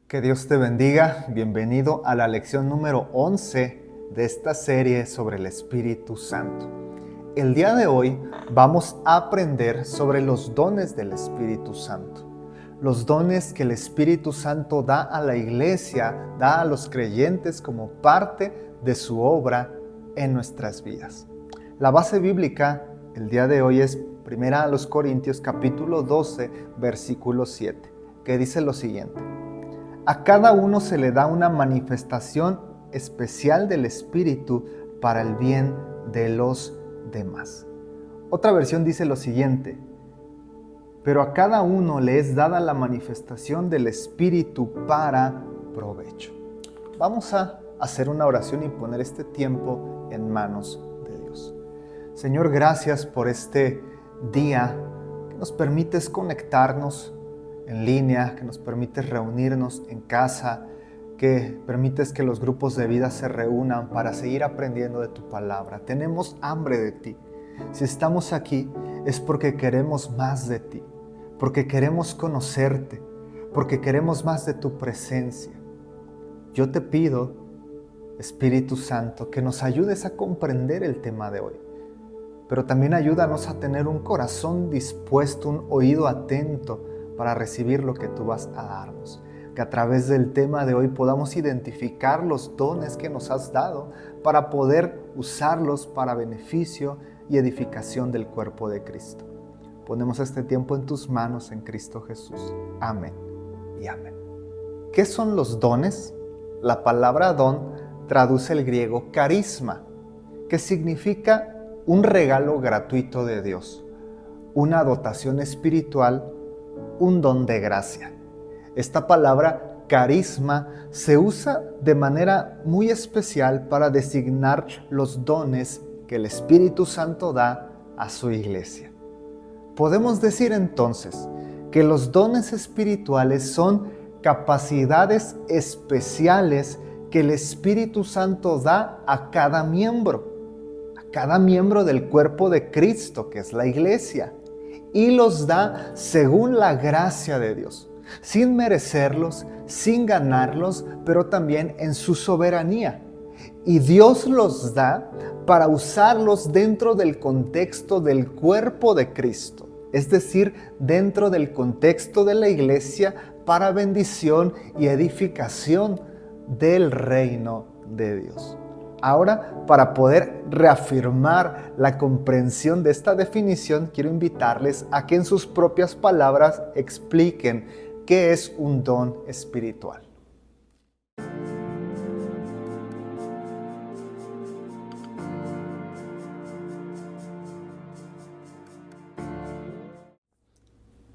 Que Dios te bendiga. Bienvenido a la lección número 11 de esta serie sobre el Espíritu Santo. El día de hoy vamos a aprender sobre los dones del Espíritu Santo. Los dones que el Espíritu Santo da a la iglesia, da a los creyentes como parte de su obra en nuestras vidas. La base bíblica el día de hoy es 1 Corintios capítulo 12, versículo 7, que dice lo siguiente: a cada uno se le da una manifestación especial del Espíritu para el bien de los demás. Otra versión dice lo siguiente: pero a cada uno le es dada la manifestación del Espíritu para provecho. Vamos a hacer una oración y poner este tiempo en manos de Dios. Señor, gracias por este día que nos permites conectarnos en línea, que nos permites reunirnos en casa, que permites que los grupos de vida se reúnan para seguir aprendiendo de tu palabra. Tenemos hambre de ti. Si estamos aquí es porque queremos más de ti, porque queremos conocerte, porque queremos más de tu presencia. Yo te pido, Espíritu Santo, que nos ayudes a comprender el tema de hoy, pero también ayúdanos a tener un corazón dispuesto, un oído atento para recibir lo que tú vas a darnos. Que a través del tema de hoy podamos identificar los dones que nos has dado para poder usarlos para beneficio y edificación del cuerpo de Cristo. Ponemos este tiempo en tus manos en Cristo Jesús. Amén y amén. ¿Qué son los dones? La palabra don traduce el griego carisma, que significa un regalo gratuito de Dios, una dotación espiritual, un don de gracia. Esta palabra carisma se usa de manera muy especial para designar los dones que el Espíritu Santo da a su iglesia. Podemos decir entonces que los dones espirituales son capacidades especiales que el Espíritu Santo da a cada miembro del cuerpo de Cristo, que es la iglesia, y los da según la gracia de Dios, sin merecerlos, sin ganarlos, pero también en su soberanía. Y Dios los da para usarlos dentro del contexto del cuerpo de Cristo, es decir, dentro del contexto de la iglesia para bendición y edificación del reino de Dios. Ahora, para poder reafirmar la comprensión de esta definición, quiero invitarles a que en sus propias palabras expliquen qué es un don espiritual.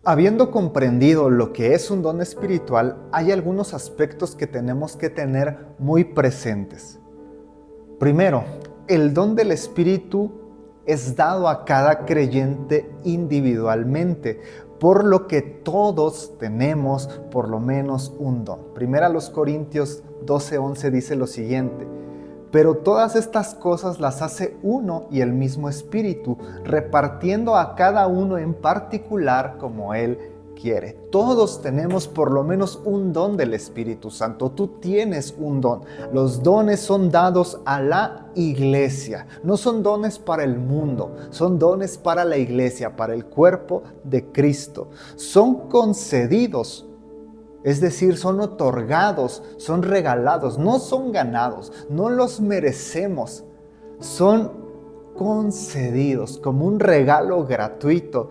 Habiendo comprendido lo que es un don espiritual, hay algunos aspectos que tenemos que tener muy presentes. Primero, el don del Espíritu es dado a cada creyente individualmente, por lo que todos tenemos por lo menos un don. 1 Corintios 12:11 dice lo siguiente: pero todas estas cosas las hace uno y el mismo Espíritu, repartiendo a cada uno en particular como Él quiere. Todos tenemos por lo menos un don del Espíritu Santo. Tú tienes un don. Los dones son dados a la iglesia. No son dones para el mundo, son dones para la iglesia, para el cuerpo de Cristo. Son concedidos, es decir, son otorgados, son regalados, no son ganados, no los merecemos. Son concedidos como un regalo gratuito.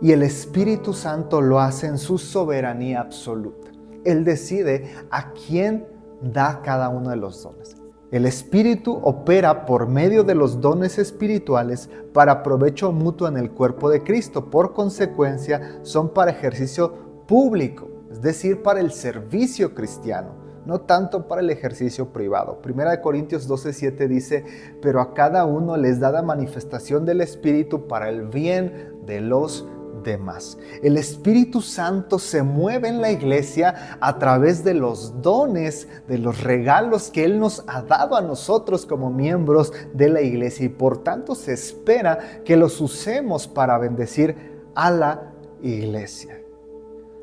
Y el Espíritu Santo lo hace en su soberanía absoluta. Él decide a quién da cada uno de los dones. El Espíritu opera por medio de los dones espirituales para provecho mutuo en el cuerpo de Cristo. Por consecuencia, son para ejercicio público, es decir, para el servicio cristiano, no tanto para el ejercicio privado. 1 Corintios 12:7 dice: pero a cada uno les da la manifestación del Espíritu para el bien de los demás. El Espíritu Santo se mueve en la iglesia a través de los dones, de los regalos que Él nos ha dado a nosotros como miembros de la iglesia, y por tanto se espera que los usemos para bendecir a la iglesia.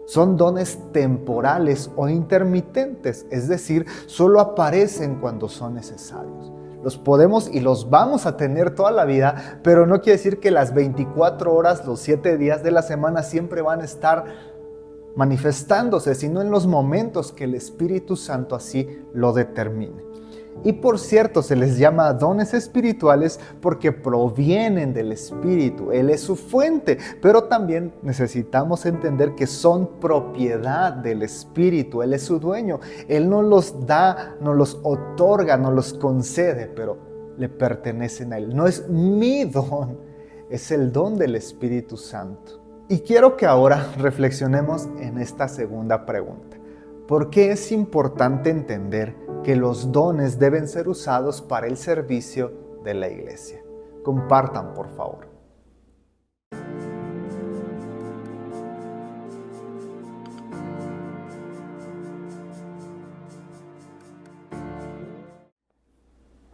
Son dones temporales o intermitentes, es decir, solo aparecen cuando son necesarios. Los podemos y los vamos a tener toda la vida, pero no quiere decir que las 24 horas, los 7 días de la semana siempre van a estar manifestándose, sino en los momentos que el Espíritu Santo así lo determine. Y por cierto, se les llama dones espirituales porque provienen del Espíritu. Él es su fuente, pero también necesitamos entender que son propiedad del Espíritu. Él es su dueño. Él no los da, no los otorga, no los concede, pero le pertenecen a Él. No es mi don, es el don del Espíritu Santo. Y quiero que ahora reflexionemos en esta segunda pregunta. ¿Por qué es importante entender que los dones deben ser usados para el servicio de la iglesia? Compartan, por favor.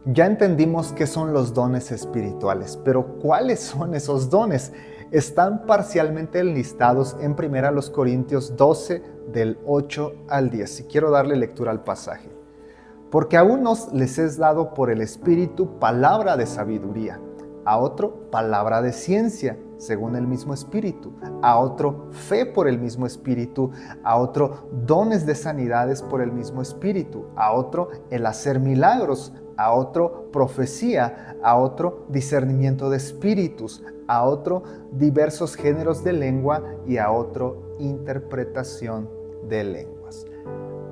Ya entendimos qué son los dones espirituales, pero ¿cuáles son esos dones? Están parcialmente enlistados en 1 Corintios 12, del 8 al 10. Y quiero darle lectura al pasaje. Porque a unos les es dado por el Espíritu palabra de sabiduría, a otro palabra de ciencia, según el mismo Espíritu, a otro fe por el mismo Espíritu, a otro dones de sanidades por el mismo Espíritu, a otro el hacer milagros, a otro profecía, a otro discernimiento de espíritus, a otro diversos géneros de lengua y a otro interpretación de lenguas.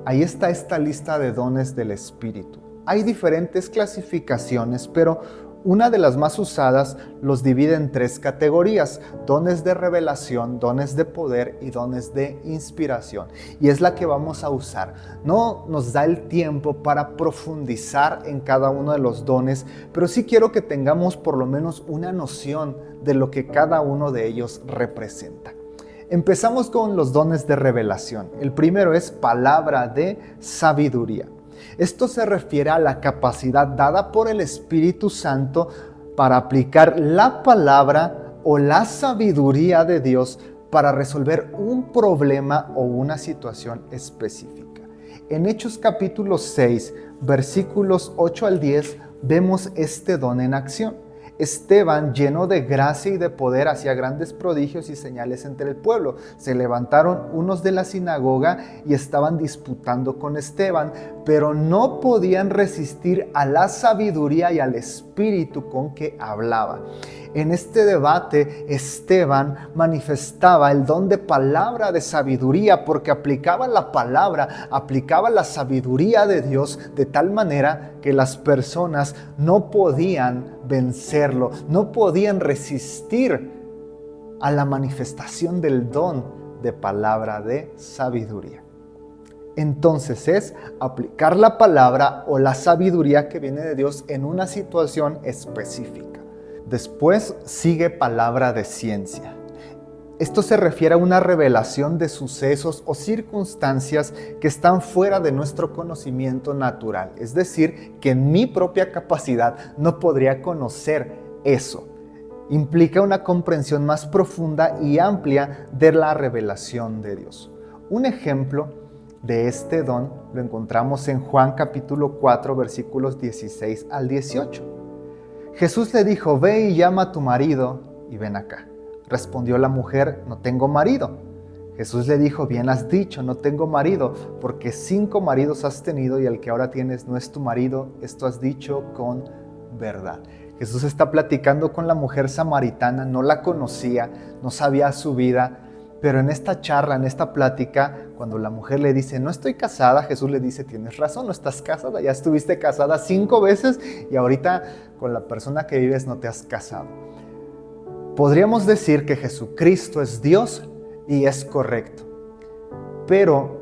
Ahí está esta lista de dones del Espíritu. Hay diferentes clasificaciones, pero una de las más usadas los divide en 3 categorías: dones de revelación, dones de poder y dones de inspiración. Y es la que vamos a usar. No nos da el tiempo para profundizar en cada uno de los dones, pero sí quiero que tengamos por lo menos una noción de lo que cada uno de ellos representa. Empezamos con los dones de revelación. El primero es palabra de sabiduría. Esto se refiere a la capacidad dada por el Espíritu Santo para aplicar la palabra o la sabiduría de Dios para resolver un problema o una situación específica. En Hechos capítulo 6, versículos 8 al 10, vemos este don en acción. Esteban, lleno de gracia y de poder, hacía grandes prodigios y señales entre el pueblo. Se levantaron unos de la sinagoga y estaban disputando con Esteban, pero no podían resistir a la sabiduría y al espíritu con que hablaba. En este debate, Esteban manifestaba el don de palabra de sabiduría porque aplicaba la palabra, aplicaba la sabiduría de Dios de tal manera que las personas no podían vencerlo, no podían resistir a la manifestación del don de palabra de sabiduría. Entonces es aplicar la palabra o la sabiduría que viene de Dios en una situación específica. Después sigue palabra de ciencia. Esto se refiere a una revelación de sucesos o circunstancias que están fuera de nuestro conocimiento natural. Es decir, que en mi propia capacidad no podría conocer eso. Implica una comprensión más profunda y amplia de la revelación de Dios. Un ejemplo de este don lo encontramos en Juan capítulo 4, versículos 16 al 18. Jesús le dijo: ve y llama a tu marido y ven acá. Respondió la mujer: no tengo marido. Jesús le dijo: bien has dicho, no tengo marido, porque 5 maridos has tenido y el que ahora tienes no es tu marido. Esto has dicho con verdad. Jesús está platicando con la mujer samaritana, no la conocía, no sabía su vida, pero en esta charla, en esta plática, cuando la mujer le dice: no estoy casada, Jesús le dice: tienes razón, no estás casada, ya estuviste casada 5 veces y ahorita con la persona que vives no te has casado. Podríamos decir que Jesucristo es Dios y es correcto, pero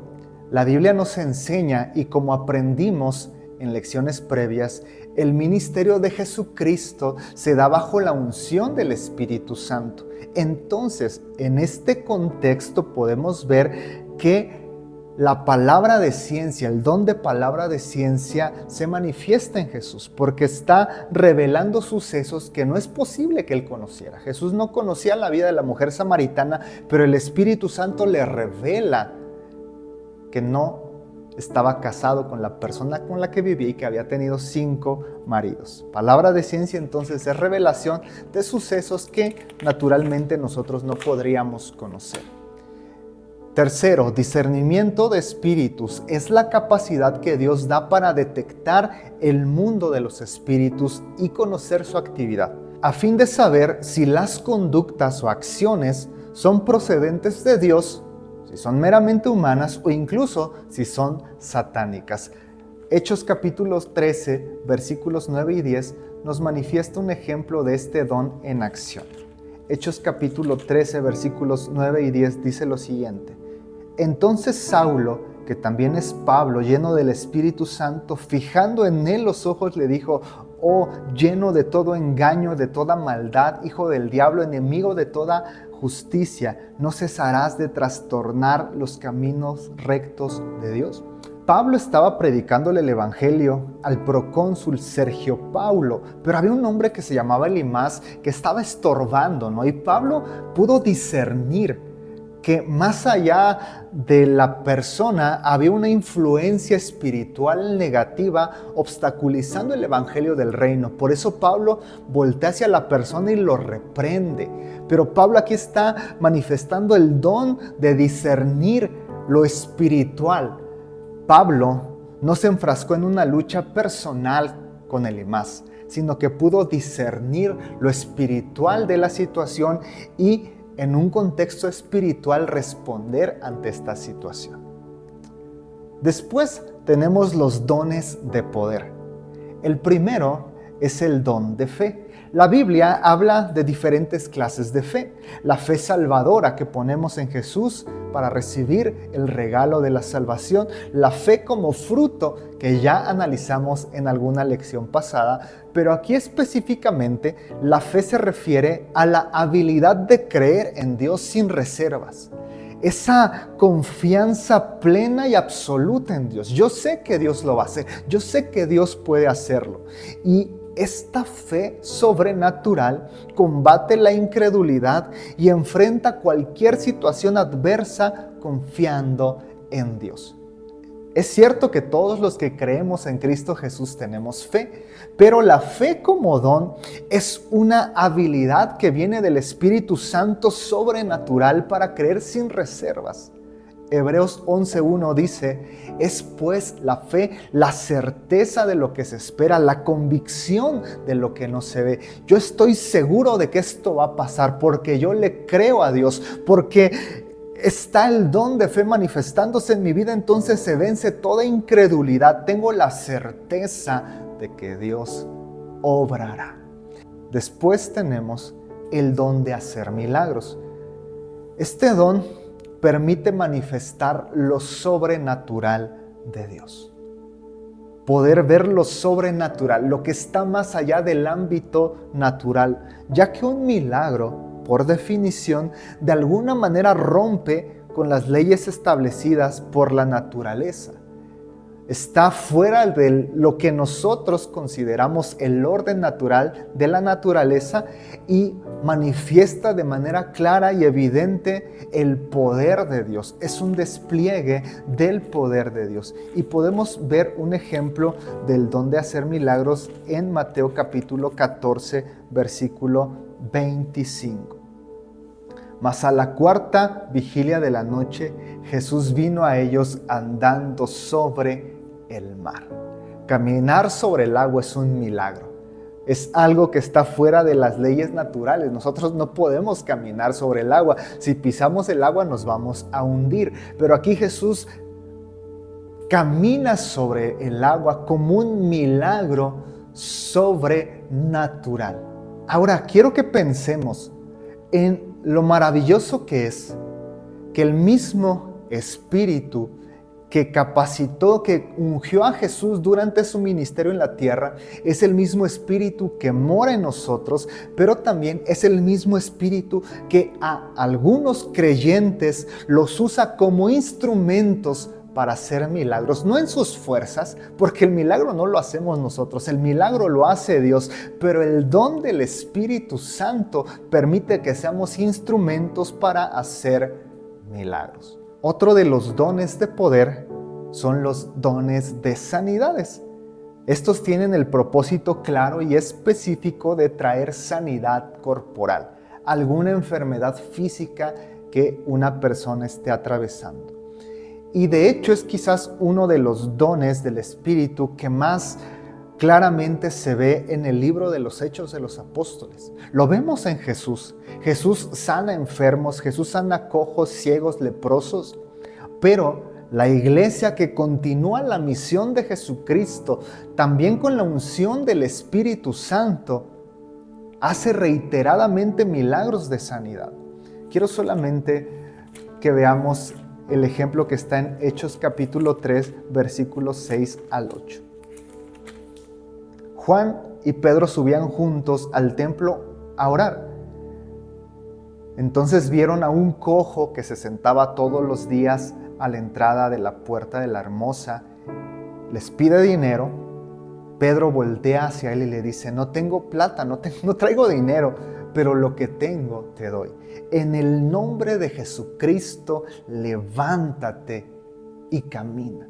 la Biblia nos enseña, y como aprendimos en lecciones previas, el ministerio de Jesucristo se da bajo la unción del Espíritu Santo. Entonces, en este contexto podemos ver que la palabra de ciencia, el don de palabra de ciencia se manifiesta en Jesús porque está revelando sucesos que no es posible que él conociera. Jesús no conocía la vida de la mujer samaritana, pero el Espíritu Santo le revela que no estaba casado con la persona con la que vivía y que había tenido 5 maridos. Palabra de ciencia entonces es revelación de sucesos que naturalmente nosotros no podríamos conocer. Tercero, discernimiento de espíritus es la capacidad que Dios da para detectar el mundo de los espíritus y conocer su actividad, a fin de saber si las conductas o acciones son procedentes de Dios, si son meramente humanas o incluso si son satánicas. Hechos capítulo 13, versículos 9 y 10 nos manifiesta un ejemplo de este don en acción. Hechos capítulo 13, versículos 9 y 10 dice lo siguiente: Entonces Saulo, que también es Pablo, lleno del Espíritu Santo, fijando en él los ojos, le dijo: Oh, lleno de todo engaño, de toda maldad, hijo del diablo, enemigo de toda justicia, ¿no cesarás de trastornar los caminos rectos de Dios? Pablo estaba predicándole el evangelio al procónsul Sergio Paulo, pero había un hombre que se llamaba Elimás que estaba estorbando, ¿no? Y Pablo pudo discernir que más allá de la persona había una influencia espiritual negativa obstaculizando el evangelio del reino. Por eso Pablo voltea hacia la persona y lo reprende. Pero Pablo aquí está manifestando el don de discernir lo espiritual. Pablo no se enfrascó en una lucha personal con Elimás, sino que pudo discernir lo espiritual de la situación y en un contexto espiritual responder ante esta situación. Después tenemos los dones de poder. El primero es el don de fe. La Biblia habla de diferentes clases de fe. La fe salvadora que ponemos en Jesús para recibir el regalo de la salvación. La fe como fruto que ya analizamos en alguna lección pasada. Pero aquí específicamente la fe se refiere a la habilidad de creer en Dios sin reservas. Esa confianza plena y absoluta en Dios. Yo sé que Dios lo va a hacer. Yo sé que Dios puede hacerlo. Y esta fe sobrenatural combate la incredulidad y enfrenta cualquier situación adversa confiando en Dios. Es cierto que todos los que creemos en Cristo Jesús tenemos fe, pero la fe como don es una habilidad que viene del Espíritu Santo sobrenatural para creer sin reservas. Hebreos 11:1 dice: es pues la fe la certeza de lo que se espera, la convicción de lo que no se ve. Yo estoy seguro de que esto va a pasar porque yo le creo a Dios, porque está el don de fe manifestándose en mi vida, entonces se vence toda incredulidad. Tengo la certeza de que Dios obrará. Después tenemos el don de hacer milagros. Este don permite manifestar lo sobrenatural de Dios. Poder ver lo sobrenatural, lo que está más allá del ámbito natural, ya que un milagro, por definición, de alguna manera rompe con las leyes establecidas por la naturaleza. Está fuera de lo que nosotros consideramos el orden natural de la naturaleza y manifiesta de manera clara y evidente el poder de Dios. Es un despliegue del poder de Dios. Y podemos ver un ejemplo del don de hacer milagros en Mateo capítulo 14, versículo 25. Mas a la cuarta vigilia de la noche, Jesús vino a ellos andando sobre el mar. Caminar sobre el agua es un milagro. Es algo que está fuera de las leyes naturales. Nosotros no podemos caminar sobre el agua. Si pisamos el agua nos vamos a hundir. Pero aquí Jesús camina sobre el agua como un milagro sobrenatural. Ahora, quiero que pensemos en lo maravilloso que es que el mismo Espíritu que capacitó, que ungió a Jesús durante su ministerio en la tierra, es el mismo Espíritu que mora en nosotros, pero también es el mismo Espíritu que a algunos creyentes los usa como instrumentos para hacer milagros, no en sus fuerzas, porque el milagro no lo hacemos nosotros, el milagro lo hace Dios, pero el don del Espíritu Santo permite que seamos instrumentos para hacer milagros. Otro de los dones de poder son los dones de sanidades. Estos tienen el propósito claro y específico de traer sanidad corporal, alguna enfermedad física que una persona esté atravesando. Y de hecho es quizás uno de los dones del Espíritu que más claramente se ve en el libro de los Hechos de los Apóstoles. Lo vemos en Jesús. Jesús sana enfermos, Jesús sana cojos, ciegos, leprosos, pero la iglesia que continúa la misión de Jesucristo, también con la unción del Espíritu Santo, hace reiteradamente milagros de sanidad. Quiero solamente que veamos el ejemplo que está en Hechos capítulo 3, versículos 6 al 8. Juan y Pedro subían juntos al templo a orar. Entonces vieron a un cojo que se sentaba todos los días a la entrada de la puerta de la Hermosa. Les pide dinero. Pedro voltea hacia él y le dice: no tengo plata, no traigo dinero, pero lo que tengo te doy. En el nombre de Jesucristo, levántate y camina.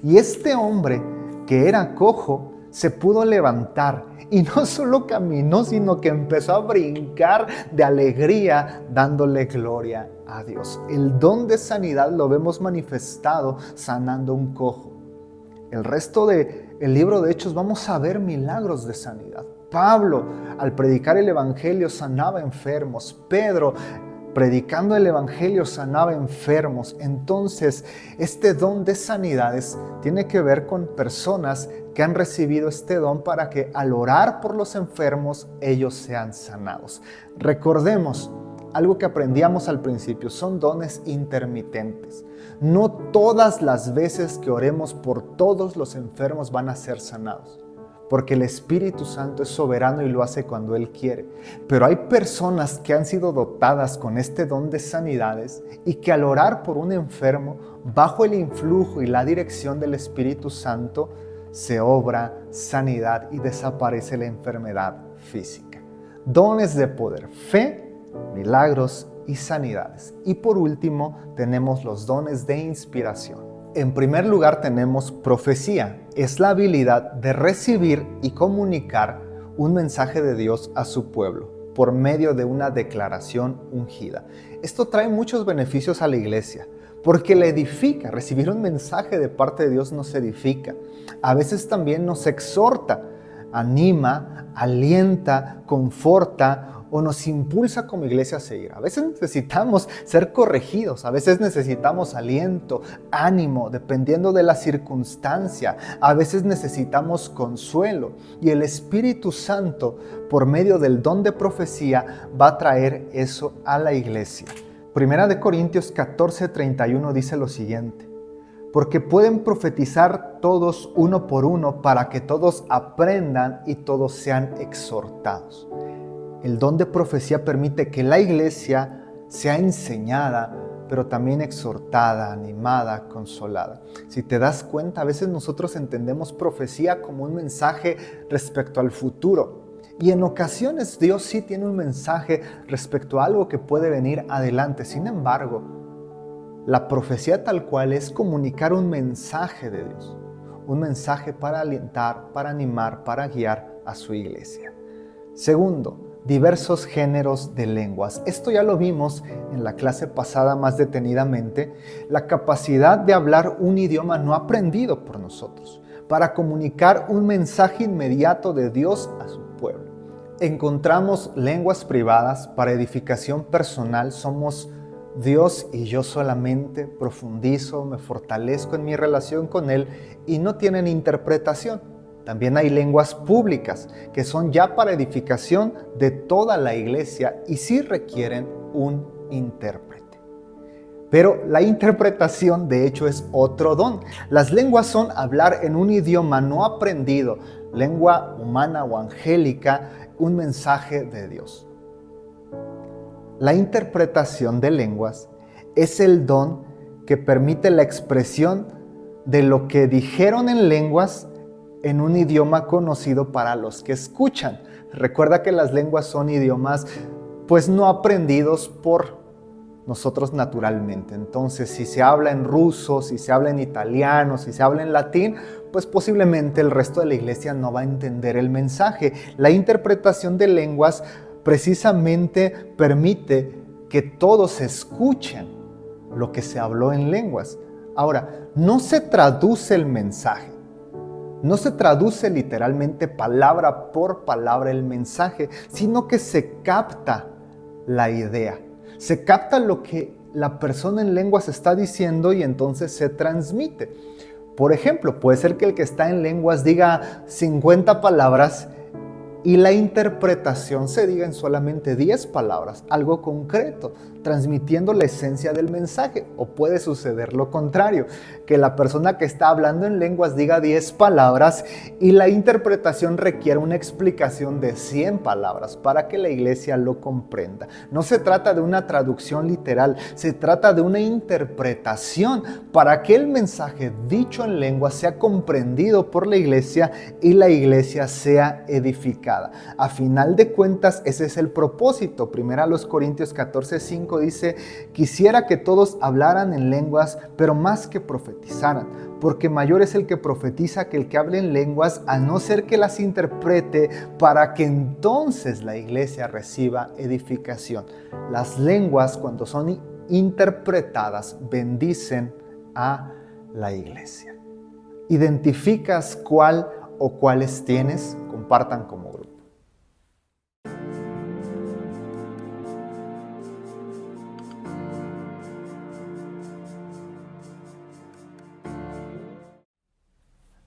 Y este hombre, que era cojo, se pudo levantar y no solo caminó, sino que empezó a brincar de alegría, dándole gloria a Dios. El don de sanidad lo vemos manifestado sanando un cojo. El resto del libro de Hechos vamos a ver milagros de sanidad. Pablo, al predicar el evangelio, sanaba enfermos. Pedro, predicando el evangelio, sanaba enfermos. Entonces, este don de sanidades tiene que ver con personas que han recibido este don para que al orar por los enfermos, ellos sean sanados. Recordemos algo que aprendíamos al principio: son dones intermitentes. No todas las veces que oremos por todos los enfermos van a ser sanados, porque el Espíritu Santo es soberano y lo hace cuando Él quiere. Pero hay personas que han sido dotadas con este don de sanidades y que al orar por un enfermo, bajo el influjo y la dirección del Espíritu Santo, se obra sanidad y desaparece la enfermedad física. Dones de poder: fe, milagros y sanidades. Y por último, tenemos los dones de inspiración. En primer lugar tenemos profecía. Es la habilidad de recibir y comunicar un mensaje de Dios a su pueblo por medio de una declaración ungida. Esto trae muchos beneficios a la iglesia porque le edifica. Recibir un mensaje de parte de Dios nos edifica. A veces también nos exhorta, anima, alienta, conforta o nos impulsa como iglesia a seguir. A veces necesitamos ser corregidos, a veces necesitamos aliento, ánimo, dependiendo de la circunstancia. A veces necesitamos consuelo y el Espíritu Santo, por medio del don de profecía, va a traer eso a la iglesia. Primera de Corintios 14:31 dice lo siguiente: porque pueden profetizar todos uno por uno para que todos aprendan y todos sean exhortados. El don de profecía permite que la iglesia sea enseñada, pero también exhortada, animada, consolada. Si te das cuenta, a veces nosotros entendemos profecía como un mensaje respecto al futuro. Y en ocasiones Dios sí tiene un mensaje respecto a algo que puede venir adelante. Sin embargo, la profecía tal cual es comunicar un mensaje de Dios. Un mensaje para alentar, para animar, para guiar a su iglesia. Segundo, diversos géneros de lenguas. Esto ya lo vimos en la clase pasada más detenidamente. La capacidad de hablar un idioma no aprendido por nosotros para comunicar un mensaje inmediato de Dios a su pueblo. Encontramos lenguas privadas para edificación personal. Somos Dios y yo solamente. Profundizo, me fortalezco en mi relación con Él y no tienen interpretación. También hay lenguas públicas que son ya para edificación de toda la iglesia y sí requieren un intérprete. Pero la interpretación de hecho es otro don. Las lenguas son hablar en un idioma no aprendido, lengua humana o angélica, un mensaje de Dios. La interpretación de lenguas es el don que permite la expresión de lo que dijeron en lenguas en un idioma conocido para los que escuchan. Recuerda que las lenguas son idiomas pues no aprendidos por nosotros naturalmente. Entonces, si se habla en ruso, si se habla en italiano, si se habla en latín, pues posiblemente el resto de la iglesia no va a entender el mensaje. La interpretación de lenguas precisamente permite que todos escuchen lo que se habló en lenguas. Ahora, no se traduce el mensaje. No se traduce literalmente palabra por palabra el mensaje, sino que se capta la idea. Se capta lo que la persona en lenguas está diciendo y entonces se transmite. Por ejemplo, puede ser que el que está en lenguas diga 50 palabras y la interpretación se diga en solamente 10 palabras, algo concreto, transmitiendo la esencia del mensaje. O puede suceder lo contrario, que la persona que está hablando en lenguas diga 10 palabras y la interpretación requiere una explicación de 100 palabras para que la iglesia lo comprenda. No se trata de una traducción literal, se trata de una interpretación para que el mensaje dicho en lenguas sea comprendido por la iglesia y la iglesia sea edificada. A final de cuentas, ese es el propósito. Primera a los Corintios 14:5 dice: quisiera que todos hablaran en lenguas, pero más que profetizaran, porque mayor es el que profetiza que el que hable en lenguas, a no ser que las interprete, para que entonces la iglesia reciba edificación. Las lenguas, cuando son interpretadas, bendicen a la iglesia. ¿Identificas cuál o cuáles tienes? Compartan como grupo.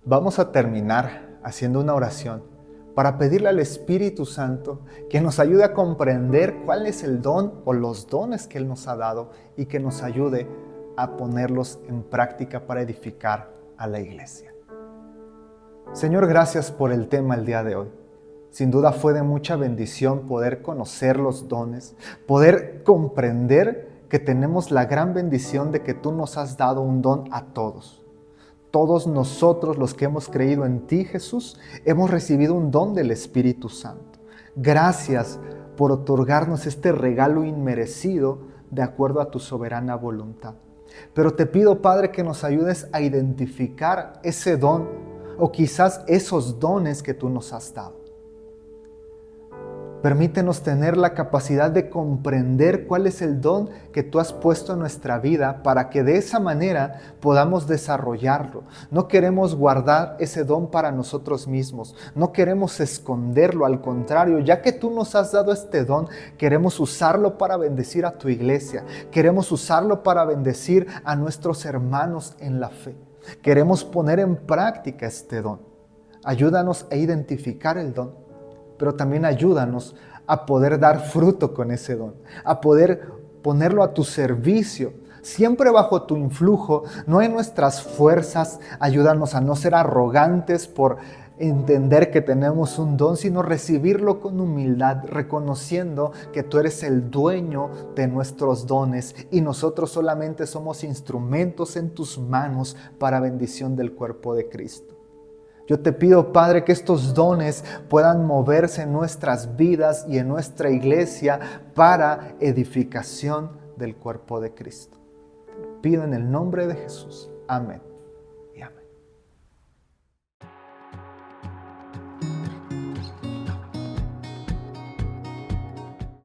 Vamos a terminar haciendo una oración para pedirle al Espíritu Santo que nos ayude a comprender cuál es el don o los dones que Él nos ha dado y que nos ayude a ponerlos en práctica para edificar a la iglesia. Señor, gracias por el tema el día de hoy. Sin duda fue de mucha bendición poder conocer los dones, poder comprender que tenemos la gran bendición de que tú nos has dado un don a todos. Todos nosotros, los que hemos creído en ti, Jesús, hemos recibido un don del Espíritu Santo. Gracias por otorgarnos este regalo inmerecido de acuerdo a tu soberana voluntad. Pero te pido, Padre, que nos ayudes a identificar ese don o quizás esos dones que tú nos has dado. Permítenos tener la capacidad de comprender cuál es el don que tú has puesto en nuestra vida para que de esa manera podamos desarrollarlo. No queremos guardar ese don para nosotros mismos, no queremos esconderlo, al contrario, ya que tú nos has dado este don, queremos usarlo para bendecir a tu iglesia, queremos usarlo para bendecir a nuestros hermanos en la fe. Queremos poner en práctica este don. Ayúdanos a identificar el don, pero también ayúdanos a poder dar fruto con ese don, a poder ponerlo a tu servicio, siempre bajo tu influjo, no en nuestras fuerzas. Ayúdanos a no ser arrogantes por entender que tenemos un don, sino recibirlo con humildad, reconociendo que tú eres el dueño de nuestros dones y nosotros solamente somos instrumentos en tus manos para bendición del cuerpo de Cristo. Yo te pido, Padre, que estos dones puedan moverse en nuestras vidas y en nuestra iglesia para edificación del cuerpo de Cristo. Te pido en el nombre de Jesús. Amén y amén.